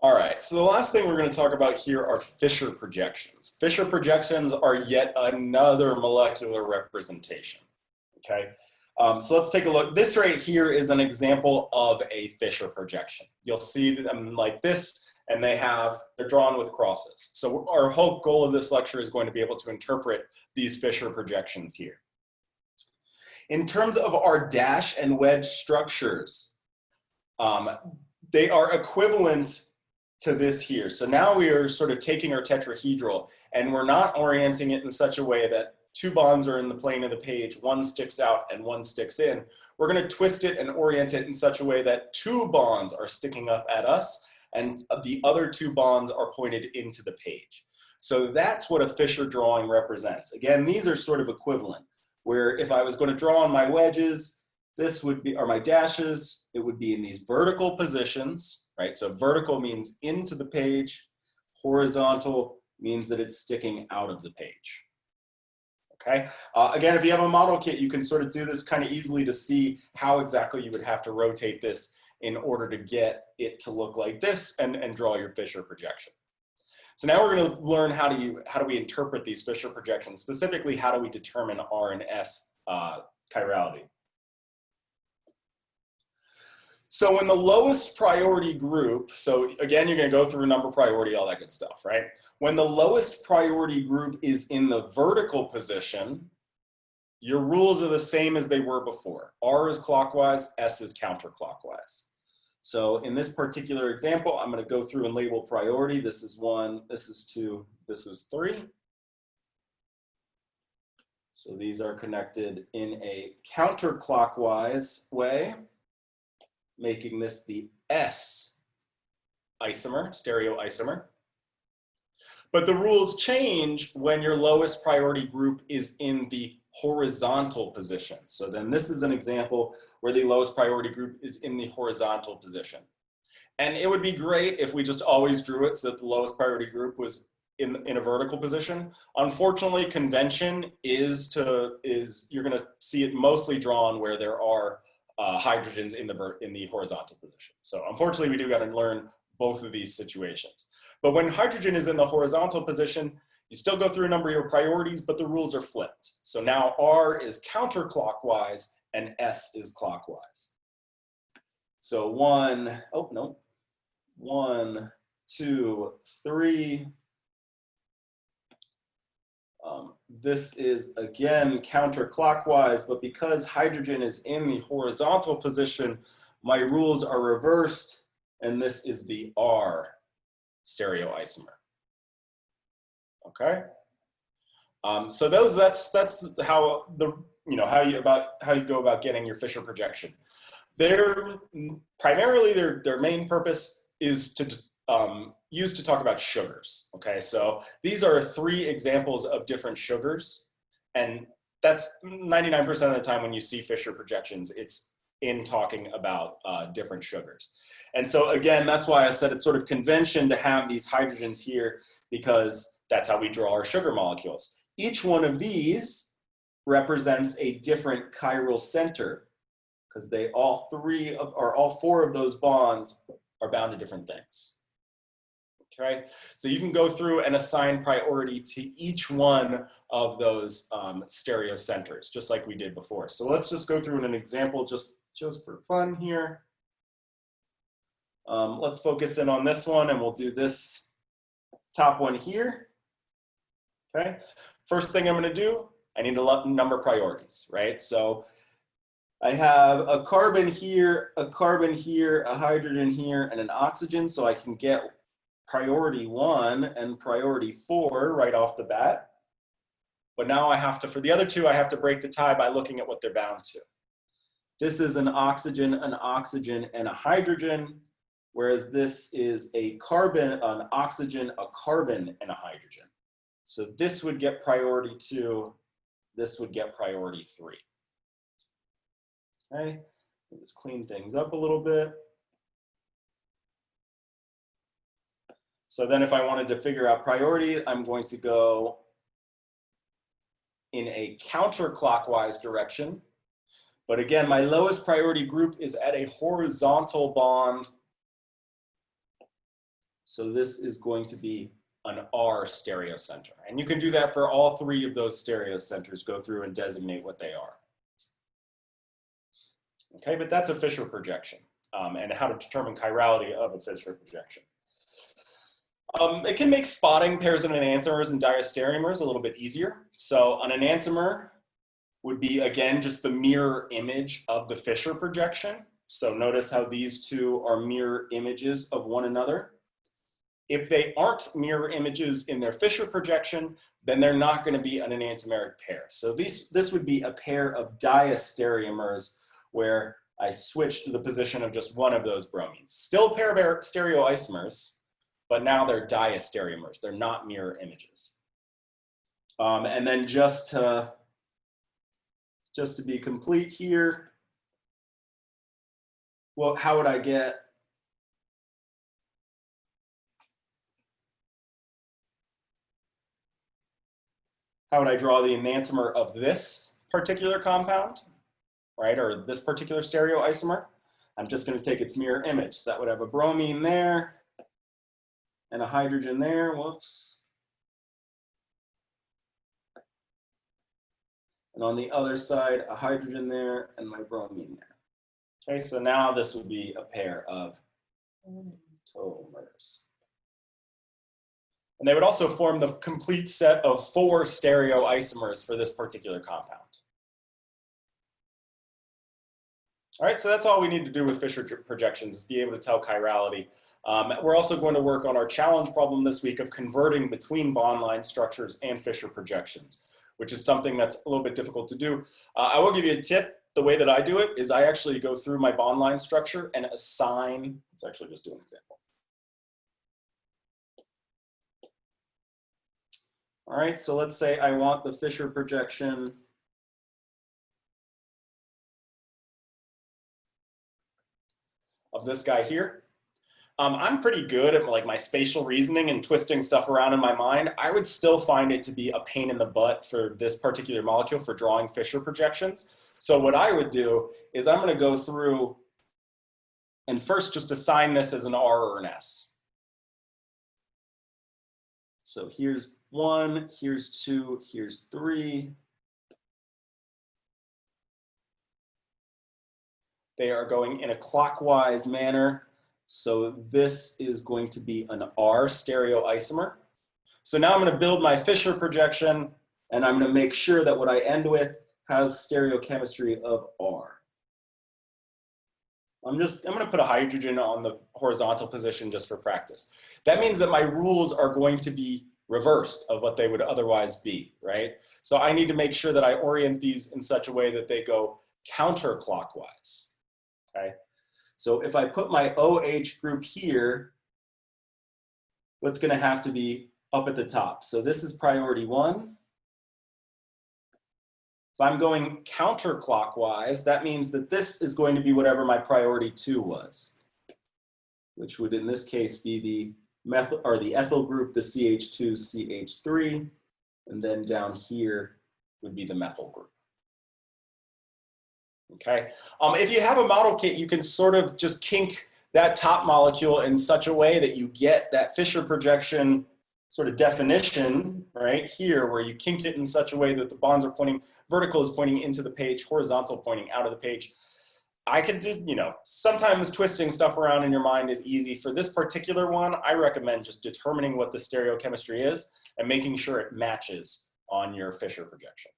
All right, so the last thing we're going to talk about here are Fisher projections. Fisher projections are yet another molecular representation, okay? So let's take a look. This right here is an example of a Fisher projection. You'll see them like this, and they're drawn with crosses. So our whole goal of this lecture is going to be able to interpret these Fisher projections here. In terms of our dash and wedge structures, they are equivalent to this here. So now we are sort of taking our tetrahedral and we're not orienting it in such a way that two bonds are in the plane of the page, one sticks out and one sticks in. We're going to twist it and orient it in such a way that two bonds are sticking up at us and the other two bonds are pointed into the page. So that's what a Fisher drawing represents. Again, these are sort of equivalent, where if I was going to draw on my wedges, this would be, or my dashes, it would be in these vertical positions, right? So vertical means into the page, horizontal means that it's sticking out of the page. Okay, again, if you have a model kit, you can sort of do this kind of easily to see how exactly you would have to rotate this in order to get it to look like this and draw your Fisher projection. So now we're going to learn how do we interpret these Fisher projections, specifically how do we determine R and S chirality. So in the lowest priority group, so again, you're going to go through number priority, all that good stuff, right? When the lowest priority group is in the vertical position, your rules are the same as they were before. R is clockwise, S is counterclockwise. So in this particular example, I'm going to go through and label priority. This is 1, this is 2, this is 3. So these are connected in a counterclockwise way, making this the S isomer, stereoisomer. But the rules change when your lowest priority group is in the horizontal position. So then this is an example where the lowest priority group is in the horizontal position. And it would be great if we just always drew it so that the lowest priority group was in a vertical position. Unfortunately, convention is you're going to see it mostly drawn where there are hydrogens in the horizontal position. So unfortunately, we do got to learn both of these situations. But when hydrogen is in the horizontal position, you still go through a number of your priorities, but the rules are flipped. So now R is counterclockwise and S is clockwise. So 1, 2, 3. This is again counterclockwise, but because hydrogen is in the horizontal position, my rules are reversed, and this is the R stereoisomer. Okay, so that's how how you go about getting your Fisher projection. Primarily their main purpose is to used to talk about sugars. Okay, so these are 3 examples of different sugars, and that's 99% of the time when you see Fisher projections, it's in talking about different sugars. And so again, that's why I said it's sort of convention to have these hydrogens here, because that's how we draw our sugar molecules. Each one of these represents a different chiral center, because all 4 of those bonds are bound to different things. Okay, so you can go through and assign priority to each one of those stereocenters, just like we did before. So let's just go through an example just for fun here. Let's focus in on this one, and we'll do this top one here. Okay, first thing I'm going to do, I need to number priorities, right? So I have a carbon here, a hydrogen here, and an oxygen, so I can get priority 1 and priority 4 right off the bat. But now I have to, for the other 2, I have to break the tie by looking at what they're bound to. This is an oxygen, and a hydrogen, whereas this is a carbon, an oxygen, a carbon, and a hydrogen. So this would get priority 2, this would get priority 3. Okay, let's clean things up a little bit. So then if I wanted to figure out priority, I'm going to go in a counterclockwise direction. But again, my lowest priority group is at a horizontal bond So this is going to be an R stereocenter. And you can do that for all three of those stereocenters, go through and designate what they are. Okay, but that's a Fisher projection and how to determine chirality of a Fisher projection. It can make spotting pairs of enantiomers and diastereomers a little bit easier. So an enantiomer would be, again, just the mirror image of the Fisher projection. So notice how these two are mirror images of one another. If they aren't mirror images in their Fisher projection, then they're not going to be an enantiomeric pair. So this would be a pair of diastereomers where I switched to the position of just one of those bromines. Still a pair of stereoisomers, but now they're diastereomers. They're not mirror images. And then just to be complete here, well, how would I get how would I draw the enantiomer of this particular compound, right? Or this particular stereoisomer? I'm just going to take its mirror image. So that would have a bromine there and a hydrogen there. Whoops. And on the other side, a hydrogen there and my bromine there. Okay, so now this would be a pair of enantiomers. And they would also form the complete set of 4 stereoisomers for this particular compound. All right, so that's all we need to do with Fisher projections, is be able to tell chirality. We're also going to work on our challenge problem this week of converting between bond line structures and Fisher projections, which is something that's a little bit difficult to do. I will give you a tip. The way that I do it is I actually go through my bond line structure and assign, let's actually just do an example. All right, so let's say I want the Fisher projection of this guy here. I'm pretty good at like my spatial reasoning and twisting stuff around in my mind. I would still find it to be a pain in the butt for this particular molecule for drawing Fisher projections. So what I would do is I'm going to go through and first just assign this as an R or an S. So here's 1, here's 2, here's 3. They are going in a clockwise manner. So this is going to be an R stereoisomer. So now I'm going to build my Fisher projection, and I'm going to make sure that what I end with has stereochemistry of R. I'm going to put a hydrogen on the horizontal position just for practice. That means that my rules are going to be reversed of what they would otherwise be, right? So I need to make sure that I orient these in such a way that they go counterclockwise, okay? So if I put my OH group here, what's going to have to be up at the top? So this is priority 1. If I'm going counterclockwise, that means that this is going to be whatever my priority 2 was, which would in this case be the methyl or the ethyl group, the CH2, CH3, and then down here would be the methyl group. Okay, if you have a model kit, you can sort of just kink that top molecule in such a way that you get that Fisher projection sort of definition right here, where you kink it in such a way that the bonds are pointing, vertical is pointing into the page, horizontal pointing out of the page. I could do, you know, sometimes twisting stuff around in your mind is easy. For this particular one, I recommend just determining what the stereochemistry is and making sure it matches on your Fisher projection.